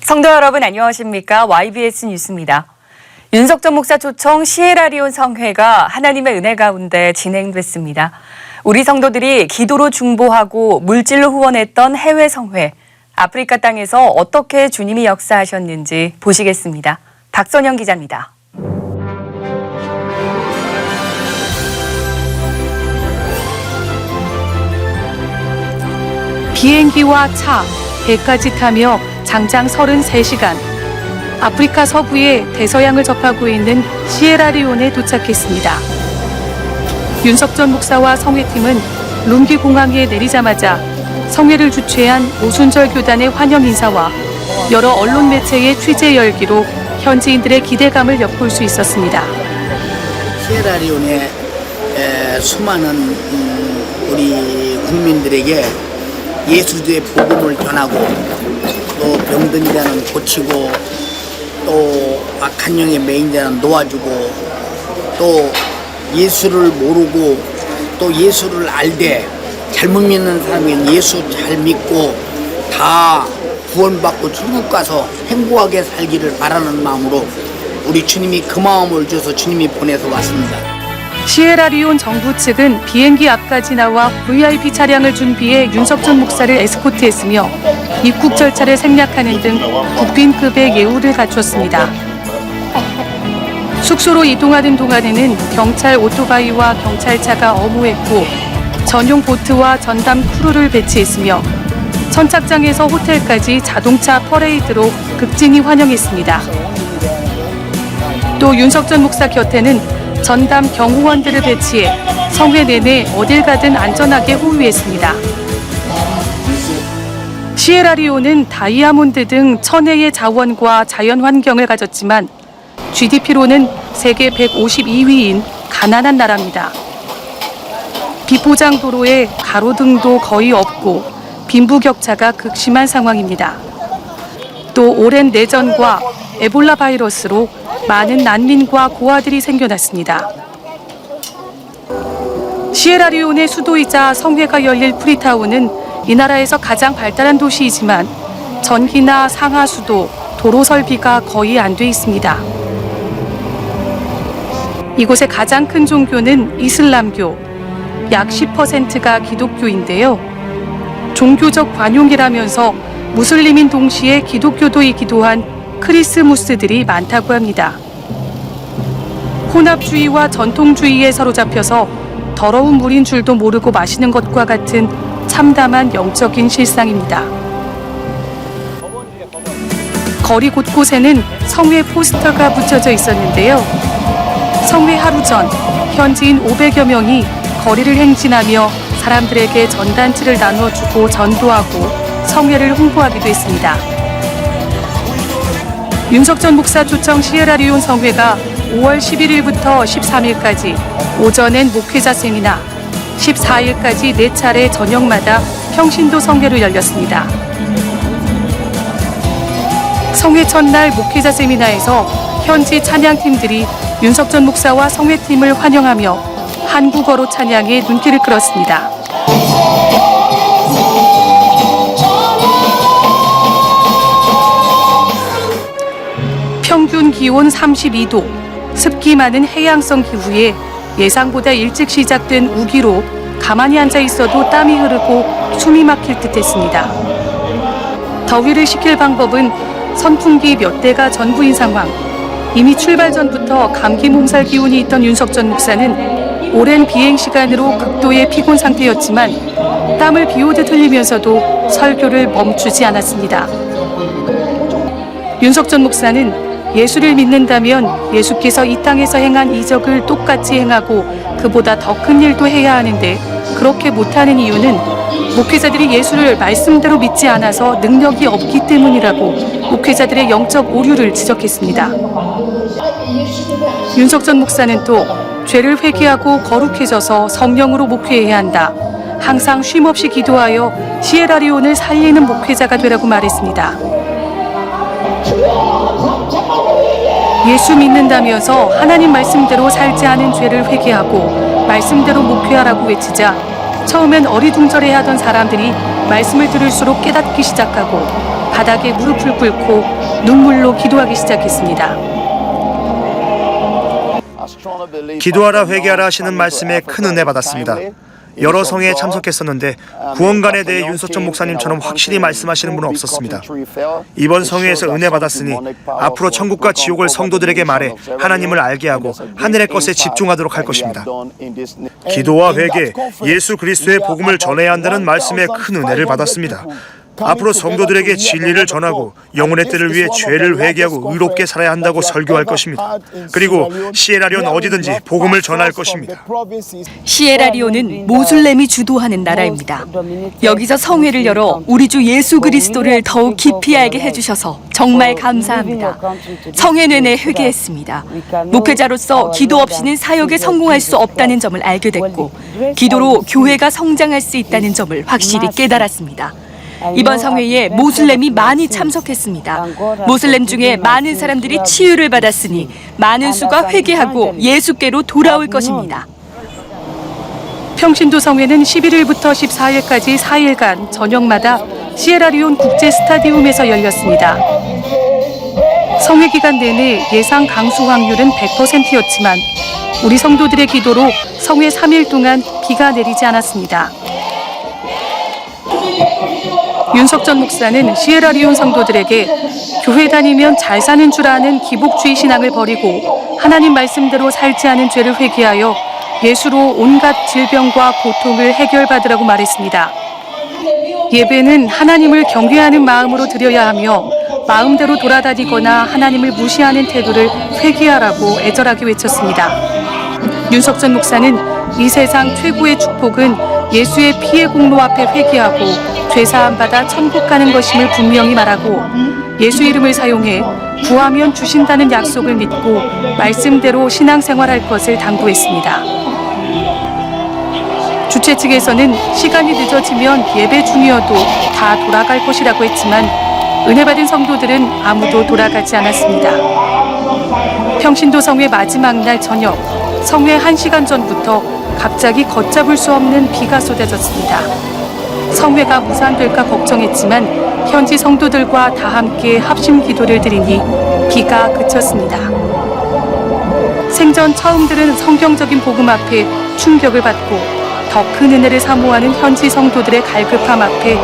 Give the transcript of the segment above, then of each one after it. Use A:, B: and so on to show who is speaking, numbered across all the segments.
A: 성도 여러분 안녕하십니까? YBS 뉴스입니다. 윤석전 목사 초청 시에라리온 성회가 하나님의 은혜 가운데 진행됐습니다. 우리 성도들이 기도로 중보하고 물질로 후원했던 해외 성회, 아프리카 땅에서 어떻게 주님이 역사하셨는지 보시겠습니다. 박선영 기자입니다.
B: 비행기와 차, 배까지 타며 장장 33시간, 아프리카 서부의 대서양을 접하고 있는 시에라리온에 도착했습니다. 윤석전 목사와 성회팀은 룽기 공항에 내리자마자 성회를 주최한 오순절 교단의 환영 인사와 여러 언론 매체의 취재 열기로 현지인들의 기대감을 엿볼 수 있었습니다.
C: 시에라리온의 수많은 우리 국민들에게 예수의 복음을 전하고 또 병든 자는 고치고 또 악한 영의 매인 자는 놓아주고 또 예수를 모르고 또 예수를 알되 잘못 믿는 사람은 예수 잘 믿고 다 구원받고 천국 가서 행복하게 살기를 바라는 마음으로 우리 주님이 그 마음을 줘서 주님이 보내서 왔습니다.
B: 시에라리온 정부 측은 비행기 앞까지 나와 VIP 차량을 준비해 윤석전 목사를 에스코트했으며 입국 절차를 생략하는 등 국빈급의 예우를 갖췄습니다. 숙소로 이동하는 동안에는 경찰 오토바이와 경찰차가 어무했고 전용 보트와 전담 크루를 배치했으며 선착장에서 호텔까지 자동차 퍼레이드로 극진히 환영했습니다. 또 윤석전 목사 곁에는 전담 경호원들을 배치해 성회 내내 어딜 가든 안전하게 호위했습니다. 시에라리온은 다이아몬드 등 천혜의 자원과 자연 환경을 가졌지만 GDP로는 세계 152위인 가난한 나라입니다. 비포장 도로에 가로등도 거의 없고 빈부격차가 극심한 상황입니다. 또 오랜 내전과 에볼라 바이러스로 많은 난민과 고아들이 생겨났습니다. 시에라리온의 수도이자 성회가 열릴 프리타운은 이 나라에서 가장 발달한 도시이지만 전기나 상하수도, 도로 설비가 거의 안 돼 있습니다. 이곳의 가장 큰 종교는 이슬람교, 약 10%가 기독교인데요. 종교적 관용이라면서 무슬림인 동시에 기독교도이기도 한 크리스무스들이 많다고 합니다. 혼합주의와 전통주의에 사로잡혀서 더러운 물인 줄도 모르고 마시는 것과 같은 참담한 영적인 실상입니다. 거리 곳곳에는 성회 포스터가 붙여져 있었는데요. 성회 하루 전 현지인 500여 명이 거리를 행진하며 사람들에게 전단지를 나눠주고 전도하고 성회를 홍보하기도 했습니다. 윤석전 목사 초청 시에라리온 성회가 5월 11일부터 13일까지 오전엔 목회자 세미나, 14일까지 4차례 저녁마다 평신도 성회로 열렸습니다. 성회 첫날 목회자 세미나에서 현지 찬양팀들이 윤석전 목사와 성회팀을 환영하며 한국어로 찬양해 눈길을 끌었습니다. 평균 기온 32도, 습기 많은 해양성 기후에 예상보다 일찍 시작된 우기로 가만히 앉아 있어도 땀이 흐르고 숨이 막힐 듯했습니다. 더위를 식힐 방법은 선풍기 몇 대가 전부인 상황. 이미 출발 전부터 감기 몸살 기운이 있던 윤석전 목사는 오랜 비행 시간으로 극도의 피곤 상태였지만 땀을 비오듯 흘리면서도 설교를 멈추지 않았습니다. 윤석전 목사는 예수를 믿는다면 예수께서 이 땅에서 행한 이적을 똑같이 행하고 그보다 더 큰 일도 해야 하는데 그렇게 못하는 이유는 목회자들이 예수를 말씀대로 믿지 않아서 능력이 없기 때문이라고 목회자들의 영적 오류를 지적했습니다. 윤석전 목사는 또 죄를 회개하고 거룩해져서 성령으로 목회해야 한다. 항상 쉼없이 기도하여 시에라리온을 살리는 목회자가 되라고 말했습니다. 예수 믿는다면서 하나님 말씀대로 살지 않은 죄를 회개하고 말씀대로 목회하라고 외치자 처음엔 어리둥절해하던 사람들이 말씀을 들을수록 깨닫기 시작하고 바닥에 무릎을 꿇고 눈물로 기도하기 시작했습니다.
D: 기도하라 회개하라 하시는 말씀에 큰 은혜 받았습니다. 여러 성회에 참석했었는데 구원관에 대해 윤석천 목사님처럼 확실히 말씀하시는 분은 없었습니다. 이번 성회에서 은혜 받았으니 앞으로 천국과 지옥을 성도들에게 말해 하나님을 알게 하고 하늘의 것에 집중하도록 할 것입니다. 기도와 회개, 예수 그리스도의 복음을 전해야 한다는 말씀에 큰 은혜를 받았습니다. 앞으로 성도들에게 진리를 전하고 영혼의 때를 위해 죄를 회개하고 의롭게 살아야 한다고 설교할 것입니다. 그리고 시에라리온 어디든지 복음을 전할 것입니다.
A: 시에라리온은 모슬렘이 주도하는 나라입니다. 여기서 성회를 열어 우리 주 예수 그리스도를 더욱 깊이 알게 해주셔서 정말 감사합니다. 성회 내내 회개했습니다. 목회자로서 기도 없이는 사역에 성공할 수 없다는 점을 알게 됐고 기도로 교회가 성장할 수 있다는 점을 확실히 깨달았습니다. 이번 성회에 모슬렘이 많이 참석했습니다. 모슬렘 중에 많은 사람들이 치유를 받았으니 많은 수가 회개하고 예수께로 돌아올 것입니다.
B: 평신도 성회는 11일부터 14일까지 4일간 저녁마다 시에라리온 국제 스타디움에서 열렸습니다. 성회 기간 내내 예상 강수 확률은 100%였지만 우리 성도들의 기도로 성회 3일 동안 비가 내리지 않았습니다. 윤석천 목사는 시에라리온 성도들에게 교회 다니면 잘 사는 줄 아는 기복주의 신앙을 버리고 하나님 말씀대로 살지 않은 죄를 회개하여 예수로 온갖 질병과 고통을 해결받으라고 말했습니다. 예배는 하나님을 경외하는 마음으로 드려야 하며 마음대로 돌아다니거나 하나님을 무시하는 태도를 회개하라고 애절하게 외쳤습니다. 윤석천 목사는 이 세상 최고의 축복은 예수의 피의 공로 앞에 회개하고 죄사함 받아 천국 가는 것임을 분명히 말하고 예수 이름을 사용해 구하면 주신다는 약속을 믿고 말씀대로 신앙생활할 것을 당부했습니다. 주최 측에서는 시간이 늦어지면 예배 중이어도 다 돌아갈 것이라고 했지만 은혜 받은 성도들은 아무도 돌아가지 않았습니다. 평신도 성회 마지막 날 저녁 성회 1시간 전부터 갑자기 걷잡을 수 없는 비가 쏟아졌습니다. 성회가 무산될까 걱정했지만 현지 성도들과 다 함께 합심 기도를 드리니 비가 그쳤습니다. 생전 처음 들은 성경적인 복음 앞에 충격을 받고 더 큰 은혜를 사모하는 현지 성도들의 갈급함 앞에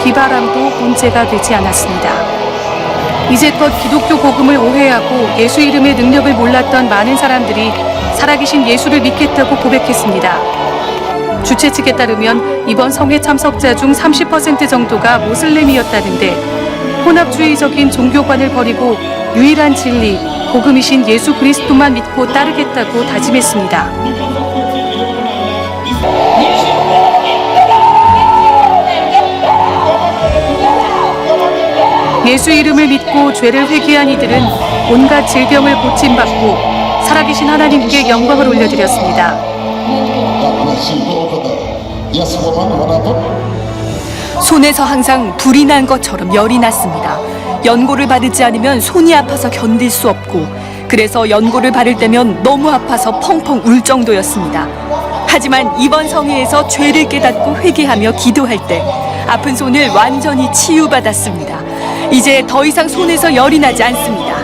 B: 비바람도 문제가 되지 않았습니다. 이제껏 기독교 복음을 오해하고 예수 이름의 능력을 몰랐던 많은 사람들이 살아계신 예수를 믿겠다고 고백했습니다. 주최 측에 따르면 이번 성회 참석자 중 30% 정도가 모슬렘이었다는데 혼합주의적인 종교관을 버리고 유일한 진리, 복음이신 예수 그리스도만 믿고 따르겠다고 다짐했습니다. 예수 이름을 믿고 죄를 회개한 이들은 온갖 질병을 고침받고 살아계신 하나님께 영광을 올려드렸습니다.
A: 손에서 항상 불이 난 것처럼 열이 났습니다. 연고를 바르지 않으면 손이 아파서 견딜 수 없고 그래서 연고를 바를 때면 너무 아파서 펑펑 울 정도였습니다. 하지만 이번 성회에서 죄를 깨닫고 회개하며 기도할 때 아픈 손을 완전히 치유받았습니다. 이제 더 이상 손에서 열이 나지 않습니다.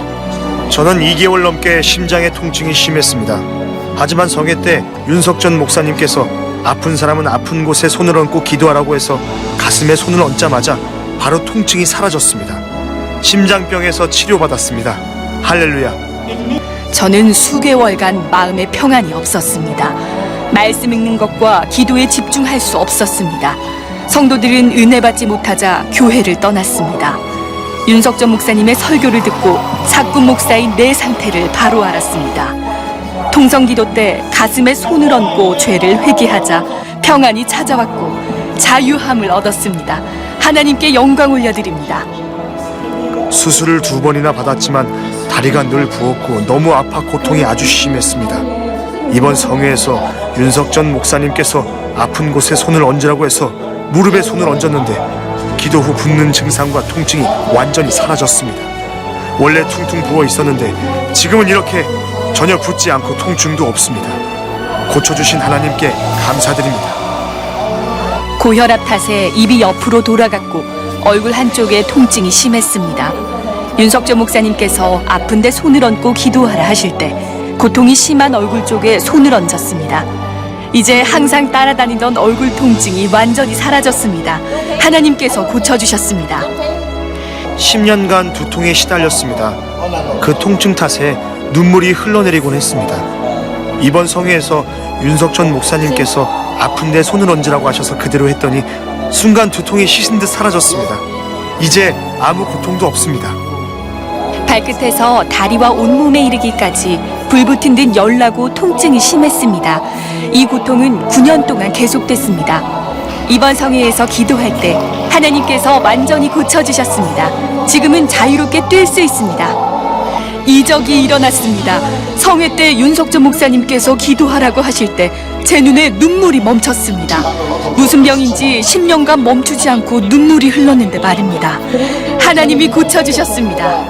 D: 저는 2개월 넘게 심장의 통증이 심했습니다. 하지만 성회 때 윤석천 목사님께서 아픈 사람은 아픈 곳에 손을 얹고 기도하라고 해서 가슴에 손을 얹자마자 바로 통증이 사라졌습니다. 심장병에서 치료받았습니다. 할렐루야.
A: 저는 수개월간 마음의 평안이 없었습니다. 말씀 읽는 것과 기도에 집중할 수 없었습니다. 성도들은 은혜 받지 못하자 교회를 떠났습니다. 윤석천 목사님의 설교를 듣고 사꾼 목사인 내 상태를 바로 알았습니다. 통성기도 때 가슴에 손을 얹고 죄를 회개하자 평안이 찾아왔고 자유함을 얻었습니다. 하나님께 영광 올려드립니다.
D: 수술을 2번이나 받았지만 다리가 늘 부었고 너무 아파 고통이 아주 심했습니다. 이번 성회에서 윤석천 목사님께서 아픈 곳에 손을 얹으라고 해서 무릎에 손을 얹었는데 기도 후 붓는 증상과 통증이 완전히 사라졌습니다. 원래 퉁퉁 부어 있었는데 지금은 이렇게 전혀 붓지 않고 통증도 없습니다. 고쳐주신 하나님께 감사드립니다.
A: 고혈압 탓에 입이 옆으로 돌아갔고 얼굴 한쪽에 통증이 심했습니다. 윤석전 목사님께서 아픈데 손을 얹고 기도하라 하실 때 고통이 심한 얼굴 쪽에 손을 얹었습니다. 이제 항상 따라다니던 얼굴 통증이 완전히 사라졌습니다. 하나님께서 고쳐주셨습니다.
D: 10년간 두통에 시달렸습니다. 그 통증 탓에 눈물이 흘러내리곤 했습니다. 이번 성회에서 윤석전 목사님께서 아픈데 손을 얹으라고 하셔서 그대로 했더니 순간 두통이 시신 듯 사라졌습니다. 이제 아무 고통도 없습니다.
A: 발끝에서 다리와 온몸에 이르기까지 불붙은 듯 열나고 통증이 심했습니다. 이 고통은 9년 동안 계속됐습니다. 이번 성회에서 기도할 때 하나님께서 완전히 고쳐주셨습니다. 지금은 자유롭게 뛸 수 있습니다. 이적이 일어났습니다. 성회 때 윤석전 목사님께서 기도하라고 하실 때 제 눈에 눈물이 멈췄습니다. 무슨 병인지 10년간 멈추지 않고 눈물이 흘렀는데 말입니다. 하나님이 고쳐주셨습니다.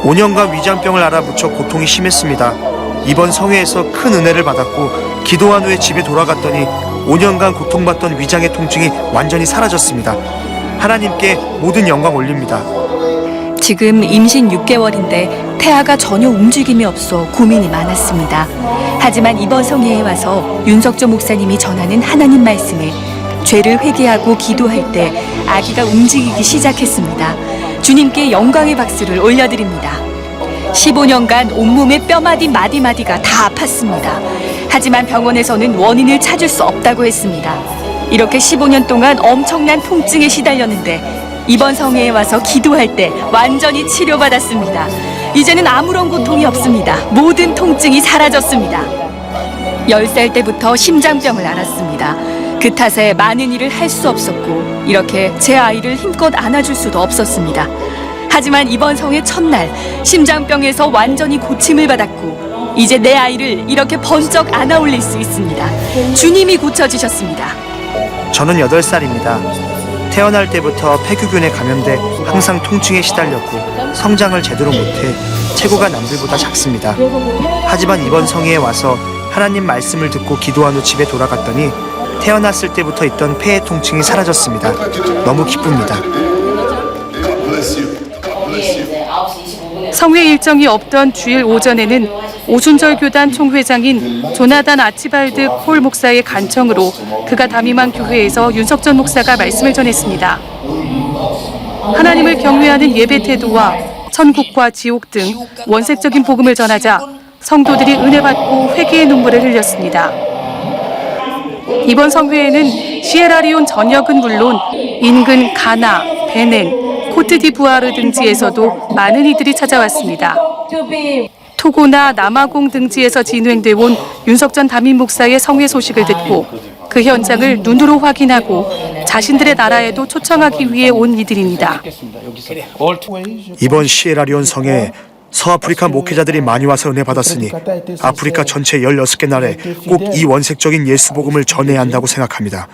D: 5년간 위장병을 앓아붙여 고통이 심했습니다. 이번 성회에서 큰 은혜를 받았고 기도한 후에 집에 돌아갔더니 5년간 고통받던 위장의 통증이 완전히 사라졌습니다. 하나님께 모든 영광 올립니다.
A: 지금 임신 6개월인데 태아가 전혀 움직임이 없어 고민이 많았습니다. 하지만 이번 성회에 와서 윤석전 목사님이 전하는 하나님 말씀에 죄를 회개하고 기도할 때 아기가 움직이기 시작했습니다. 주님께 영광의 박수를 올려드립니다. 15년간 온몸의 뼈마디 마디마디가 다 아팠습니다. 하지만 병원에서는 원인을 찾을 수 없다고 했습니다. 이렇게 15년 동안 엄청난 통증에 시달렸는데 이번 성회에 와서 기도할 때 완전히 치료받았습니다. 이제는 아무런 고통이 없습니다. 모든 통증이 사라졌습니다. 10살 때부터 심장병을 앓았습니다. 그 탓에 많은 일을 할 수 없었고 이렇게 제 아이를 힘껏 안아줄 수도 없었습니다. 하지만 이번 성회 첫날 심장병에서 완전히 고침을 받았고 이제 내 아이를 이렇게 번쩍 안아 올릴 수 있습니다. 주님이 고쳐주셨습니다.
D: 저는 8살입니다. 태어날 때부터 폐규균에 감염돼 항상 통증에 시달렸고 성장을 제대로 못해 체구가 남들보다 작습니다. 하지만 이번 성회에 와서 하나님 말씀을 듣고 기도한 후 집에 돌아갔더니 태어났을 때부터 있던 폐의 통증이 사라졌습니다. 너무 기쁩니다.
B: 성회 일정이 없던 주일 오전에는 오순절 교단 총회장인 조나단 아치발드 콜 목사의 간청으로 그가 담임한 교회에서 윤석전 목사가 말씀을 전했습니다. 하나님을 경외하는 예배 태도와 천국과 지옥 등 원색적인 복음을 전하자 성도들이 은혜 받고 회개의 눈물을 흘렸습니다. 이번 성회에는 시에라리온 전역은 물론 인근 가나, 베냉, 코트디부아르 등지에서도 많은 이들이 찾아왔습니다. 토고나 남아공 등지에서 진행돼 온 윤석전 담임 목사의 성회 소식을 듣고 그 현장을 눈으로 확인하고 자신들의 나라에도 초청하기 위해 온 이들입니다.
D: 이번 시에라리온 성회에 서아프리카 목회자들이 많이 와서 은혜 받았으니 아프리카 전체 16개 나라에 꼭 이 원색적인 예수 복음을 전해야 한다고 생각합니다.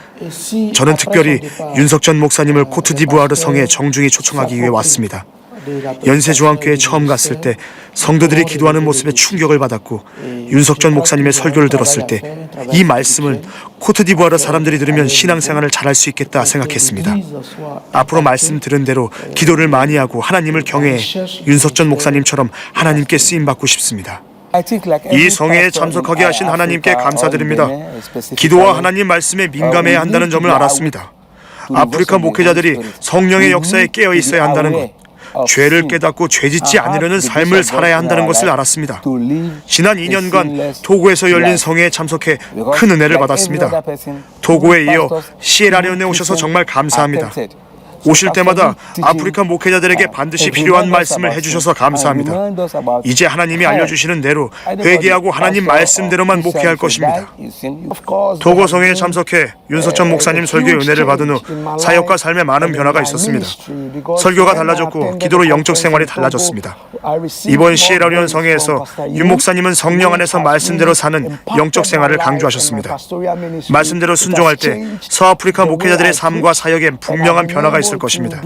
D: 저는 특별히 윤석전 목사님을 코트디부아르 성에 정중히 초청하기 위해 왔습니다. 연세조항교회 처음 갔을 때 성도들이 기도하는 모습에 충격을 받았고 윤석전 목사님의 설교를 들었을 때 이 말씀을 코트디부아르 사람들이 들으면 신앙생활을 잘할 수 있겠다 생각했습니다. 앞으로 말씀 들은 대로 기도를 많이 하고 하나님을 경외해 윤석전 목사님처럼 하나님께 쓰임받고 싶습니다. 이 성회에 참석하게 하신 하나님께 감사드립니다. 기도와 하나님 말씀에 민감해야 한다는 점을 알았습니다. 아프리카 목회자들이 성령의 역사에 깨어 있어야 한다는 것, 죄를 깨닫고 죄짓지 않으려는 삶을 살아야 한다는 것을 알았습니다. 지난 2년간 토고에서 열린 성회에 참석해 큰 은혜를 받았습니다. 토고에 이어 시에라리온에 오셔서 정말 감사합니다. 오실 때마다 아프리카 목회자들에게 반드시 필요한 말씀을 해주셔서 감사합니다. 이제 하나님이 알려주시는 대로 회개하고 하나님 말씀대로만 목회할 것입니다. 토고성회에 참석해 윤석전 목사님 설교의 은혜를 받은 후 사역과 삶에 많은 변화가 있었습니다. 설교가 달라졌고 기도로 영적 생활이 달라졌습니다. 이번 시에라리온 성회에서 윤 목사님은 성령 안에서 말씀대로 사는 영적 생활을 강조하셨습니다. 말씀대로 순종할 때 서아프리카 목회자들의 삶과 사역에 분명한 변화가 있을 것입니다.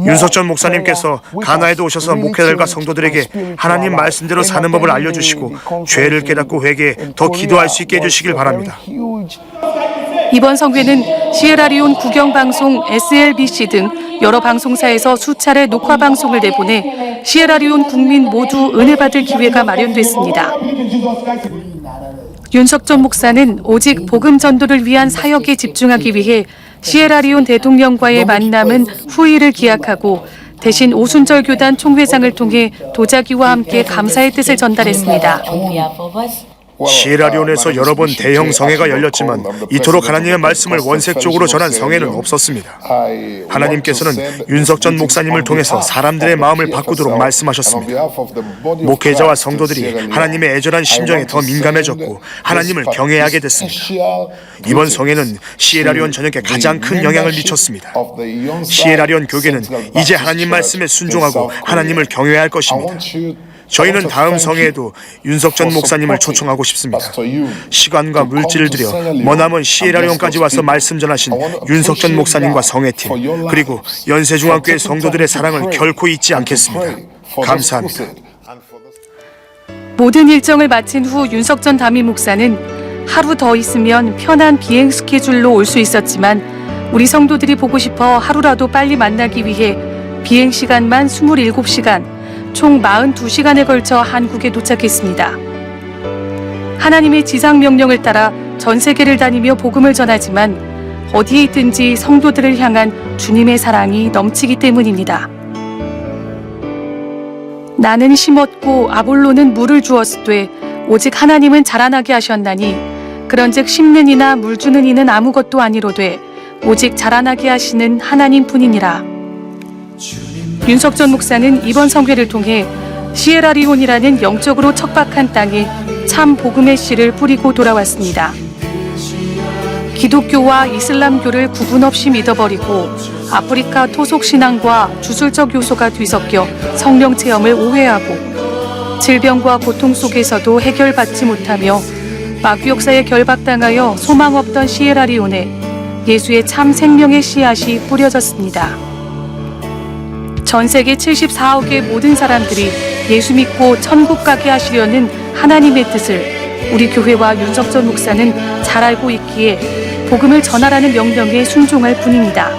D: 윤석전 목사님께서 가나에도 오셔서 목회자들과 성도들에게 하나님 말씀대로 사는 법을 알려주시고 죄를 깨닫고 회개해 더 기도할 수 있게 해주시길 바랍니다.
B: 이번 성회는 시에라리온 국영방송 SLBC 등 여러 방송사에서 수차례 녹화 방송을 내보내 시에라리온 국민 모두 은혜 받을 기회가 마련됐습니다. 윤석전 목사는 오직 복음 전도를 위한 사역에 집중하기 위해 시에라리온 대통령과의 만남은 후일을 기약하고 대신 오순절 교단 총회장을 통해 도자기와 함께 감사의 뜻을 전달했습니다.
D: 시에라리온에서 여러 번 대형 성회가 열렸지만 이토록 하나님의 말씀을 원색적으로 전한 성회는 없었습니다. 하나님께서는 윤석전 목사님을 통해서 사람들의 마음을 바꾸도록 말씀하셨습니다. 목회자와 성도들이 하나님의 애절한 심정에 더 민감해졌고 하나님을 경외하게 됐습니다. 이번 성회는 시에라리온 전역에 가장 큰 영향을 미쳤습니다. 시에라리온 교계는 이제 하나님 말씀에 순종하고 하나님을 경외할 것입니다. 저희는 다음 성회에도 윤석전 목사님을 초청하고 싶습니다. 시간과 물질을 들여 머나먼 시에라리온까지 와서 말씀 전하신 윤석전 목사님과 성회팀 그리고 연세중앙교회 성도들의 사랑을 결코 잊지 않겠습니다. 감사합니다.
B: 모든 일정을 마친 후 윤석전 담임 목사는 하루 더 있으면 편한 비행 스케줄로 올 수 있었지만 우리 성도들이 보고 싶어 하루라도 빨리 만나기 위해 비행 시간만 27시간 총 42시간에 걸쳐 한국에 도착했습니다. 하나님의 지상 명령을 따라 전 세계를 다니며 복음을 전하지만 어디에 있든지 성도들을 향한 주님의 사랑이 넘치기 때문입니다. 나는 심었고 아볼로는 물을 주었으되 오직 하나님은 자라나게 하셨나니 그런즉 심는 이나 물 주는 이는 아무것도 아니로되 오직 자라나게 하시는 하나님뿐이니라. 윤석전 목사는 이번 성회를 통해 시에라리온이라는 영적으로 척박한 땅에 참 복음의 씨를 뿌리고 돌아왔습니다. 기독교와 이슬람교를 구분 없이 믿어버리고 아프리카 토속 신앙과 주술적 요소가 뒤섞여 성령 체험을 오해하고 질병과 고통 속에서도 해결받지 못하며 마귀 역사에 결박당하여 소망 없던 시에라리온에 예수의 참 생명의 씨앗이 뿌려졌습니다. 전 세계 74억의 모든 사람들이 예수 믿고 천국 가게 하시려는 하나님의 뜻을 우리 교회와 윤석전 목사는 잘 알고 있기에 복음을 전하라는 명령에 순종할 뿐입니다.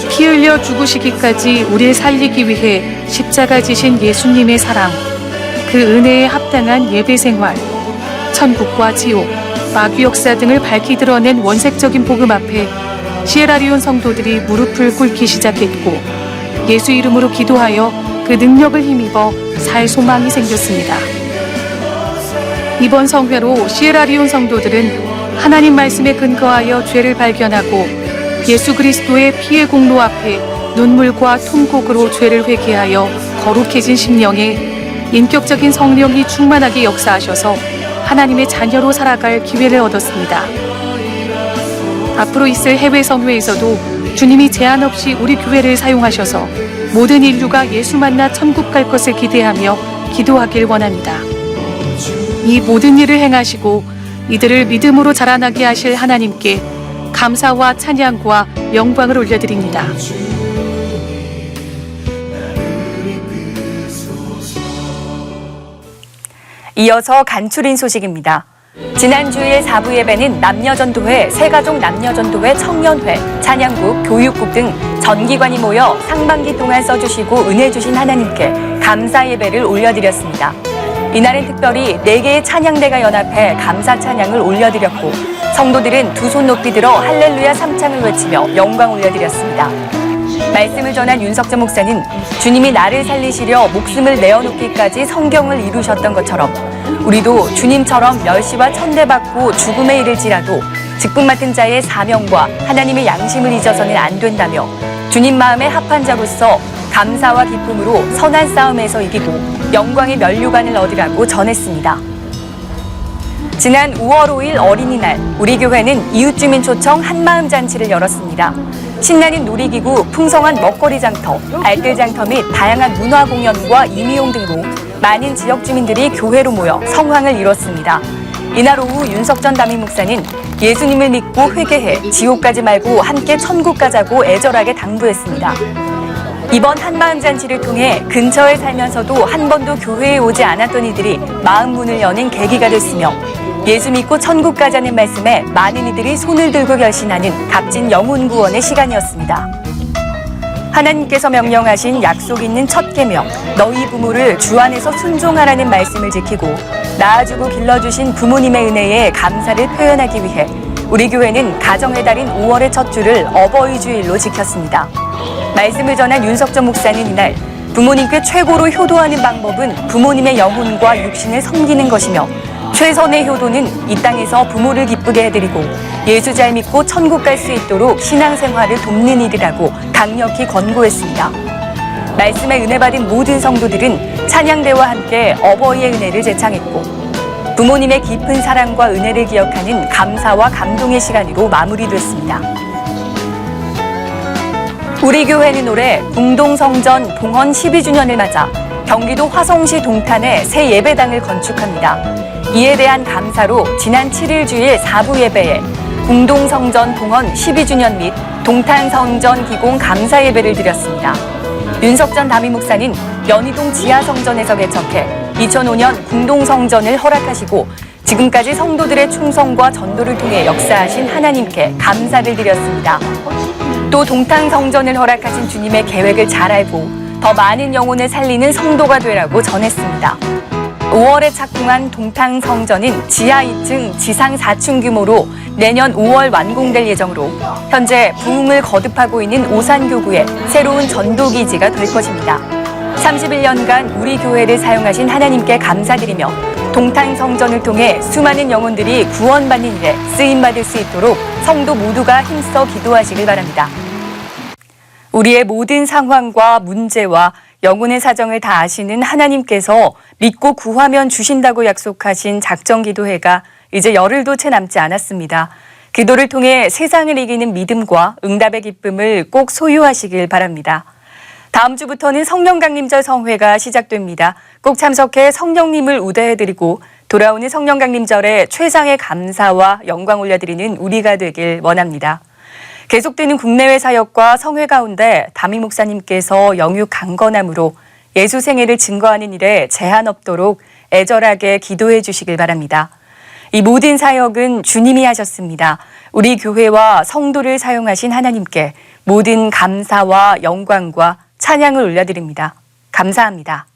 B: 피 흘려 죽으시기까지 우리를 살리기 위해 십자가 지신 예수님의 사랑, 그 은혜에 합당한 예배 생활, 천국과 지옥, 마귀 역사 등을 밝히 드러낸 원색적인 복음 앞에 시에라리온 성도들이 무릎을 꿇기 시작했고 예수 이름으로 기도하여 그 능력을 힘입어 살 소망이 생겼습니다. 이번 성회로 시에라리온 성도들은 하나님 말씀에 근거하여 죄를 발견하고 예수 그리스도의 피의 공로 앞에 눈물과 통곡으로 죄를 회개하여 거룩해진 심령에 인격적인 성령이 충만하게 역사하셔서 하나님의 자녀로 살아갈 기회를 얻었습니다. 앞으로 있을 해외 성회에서도 주님이 제한 없이 우리 교회를 사용하셔서 모든 인류가 예수 만나 천국 갈 것을 기대하며 기도하길 원합니다. 이 모든 일을 행하시고 이들을 믿음으로 자라나게 하실 하나님께 감사와 찬양과 영광을 올려드립니다.
A: 이어서 간추린 소식입니다. 지난주일 4부 예배는 남녀전도회, 새가족 남녀전도회, 청년회, 찬양국, 교육국 등 전기관이 모여 상반기 동안 써주시고 은혜 주신 하나님께 감사 예배를 올려드렸습니다. 이날은 특별히 4개의 찬양대가 연합해 감사 찬양을 올려드렸고 성도들은 두 손 높이 들어 할렐루야 3창을 외치며 영광 올려드렸습니다. 말씀을 전한 윤석전 목사는 주님이 나를 살리시려 목숨을 내어놓기까지 성경을 이루셨던 것처럼 우리도 주님처럼 멸시와 천대받고 죽음에 이를지라도 직분 맡은 자의 사명과 하나님의 양심을 잊어서는 안 된다며 주님 마음에 합한 자로서 감사와 기쁨으로 선한 싸움에서 이기고 영광의 면류관을 얻으라고 전했습니다. 지난 5월 5일 어린이날 우리 교회는 이웃주민 초청 한마음 잔치를 열었습니다. 신나는 놀이기구, 풍성한 먹거리 장터, 알뜰 장터 및 다양한 문화 공연과 임의용 등으로 많은 지역 주민들이 교회로 모여 성황을 이뤘습니다. 이날 오후 윤석전 담임 목사는 예수님을 믿고 회개해 지옥 가지 말고 함께 천국 가자고 애절하게 당부했습니다. 이번 한마음 잔치를 통해 근처에 살면서도 한 번도 교회에 오지 않았던 이들이 마음 문을 여는 계기가 됐으며 예수 믿고 천국 가자는 말씀에 많은 이들이 손을 들고 결신하는 값진 영혼 구원의 시간이었습니다. 하나님께서 명령하신 약속 있는 첫 계명, 너희 부모를 주 안에서 순종하라는 말씀을 지키고 낳아주고 길러주신 부모님의 은혜에 감사를 표현하기 위해 우리 교회는 가정의 달인 5월의 첫 주를 어버이 주일로 지켰습니다. 말씀을 전한 윤석정 목사는 이날 부모님께 최고로 효도하는 방법은 부모님의 영혼과 육신을 섬기는 것이며 최선의 효도는 이 땅에서 부모를 기쁘게 해드리고 예수 잘 믿고 천국 갈 수 있도록 신앙생활을 돕는 일이라고 강력히 권고했습니다. 말씀에 은혜 받은 모든 성도들은 찬양대와 함께 어버이의 은혜를 제창했고 부모님의 깊은 사랑과 은혜를 기억하는 감사와 감동의 시간으로 마무리됐습니다. 우리 교회는 올해 궁동성전 봉헌 12주년을 맞아 경기도 화성시 동탄에 새 예배당을 건축합니다. 이에 대한 감사로 지난 7일 주일 4부 예배에 궁동성전 봉헌 12주년 및 동탄성전 기공 감사 예배를 드렸습니다. 윤석전 담임 목사는 연희동 지하성전에서 개척해 2005년 궁동성전을 허락하시고 지금까지 성도들의 충성과 전도를 통해 역사하신 하나님께 감사를 드렸습니다. 또 동탄성전을 허락하신 주님의 계획을 잘 알고 더 많은 영혼을 살리는 성도가 되라고 전했습니다. 5월에 착공한 동탄성전은 지하 2층, 지상 4층 규모로 내년 5월 완공될 예정으로 현재 부흥을 거듭하고 있는 오산교구의 새로운 전도기지가 될 것입니다. 31년간 우리 교회를 사용하신 하나님께 감사드리며 동탄성전을 통해 수많은 영혼들이 구원받는 일에 쓰임받을 수 있도록 성도 모두가 힘써 기도하시길 바랍니다. 우리의 모든 상황과 문제와 영혼의 사정을 다 아시는 하나님께서 믿고 구하면 주신다고 약속하신 작정기도회가 이제 열흘도 채 남지 않았습니다. 기도를 통해 세상을 이기는 믿음과 응답의 기쁨을 꼭 소유하시길 바랍니다. 다음 주부터는 성령강림절 성회가 시작됩니다. 꼭 참석해 성령님을 우대해드리고 돌아오는 성령강림절에 최상의 감사와 영광 올려드리는 우리가 되길 원합니다. 계속되는 국내외 사역과 성회 가운데 담임 목사님께서 영육 강건함으로 예수 생애를 증거하는 일에 제한 없도록 애절하게 기도해 주시길 바랍니다. 이 모든 사역은 주님이 하셨습니다. 우리 교회와 성도를 사용하신 하나님께 모든 감사와 영광과 찬양을 올려드립니다. 감사합니다.